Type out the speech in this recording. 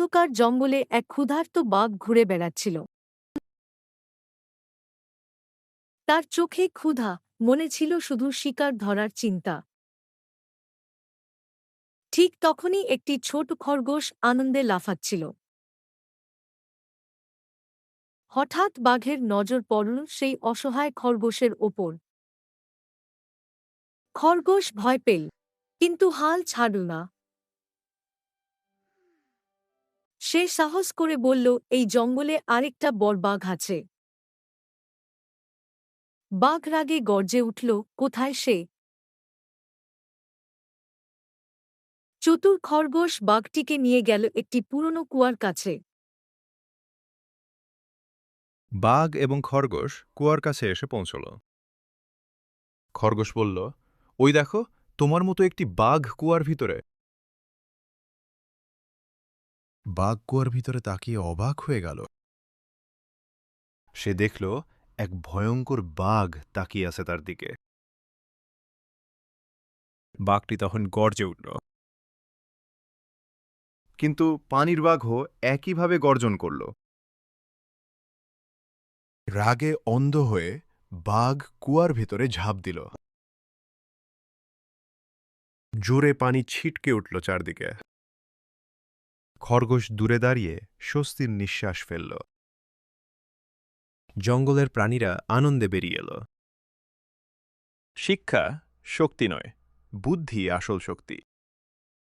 অন্ধকার জঙ্গলে এক ক্ষুধার্ত বাঘ ঘুরে বেড়াচ্ছিল। তার চোখে ক্ষুধা, মনে ছিল শুধু শিকার ধরার চিন্তা। ঠিক তখনই একটি ছোট খরগোশ আনন্দে লাফাচ্ছিল। হঠাৎ বাঘের নজর পড়ল সেই অসহায় খরগোশের ওপর। খরগোশ ভয় পেল, কিন্তু হাল ছাড়ল না। সে সাহস করে বলল, এই জঙ্গলে আরেকটা বড় বাঘ আছে। বাঘ রাগে গর্জে উঠল, কোথায় সে? চতুর খরগোশ বাঘটিকে নিয়ে গেল একটি পুরনো কুয়ার কাছে। বাঘ এবং খরগোশ কুয়ার কাছে এসে পৌঁছল। খরগোশ বলল, ওই দেখো, তোমার মতো একটি বাঘ কুয়ার ভিতরে। বাঘ কুয়ার ভিতরে তাকিয়ে অবাক হয়ে গেল। সে দেখল এক ভয়ঙ্কর বাঘ তাকিয়ে আছে তার দিকে। বাঘটি তখন গর্জে উঠল, কিন্তু পানির বাঘও একইভাবে গর্জন করল। রাগে অন্ধ হয়ে বাঘ কুয়ার ভেতরে ঝাঁপ দিল। জোরে পানি ছিটকে উঠল চারদিকে। খরগোশ দূরে দাঁড়িয়ে স্বস্তির নিঃশ্বাস ফেলল। জঙ্গলের প্রাণীরা আনন্দে বেরিয়ে এল। শিক্ষা শক্তি নয়, বুদ্ধি আসল শক্তি।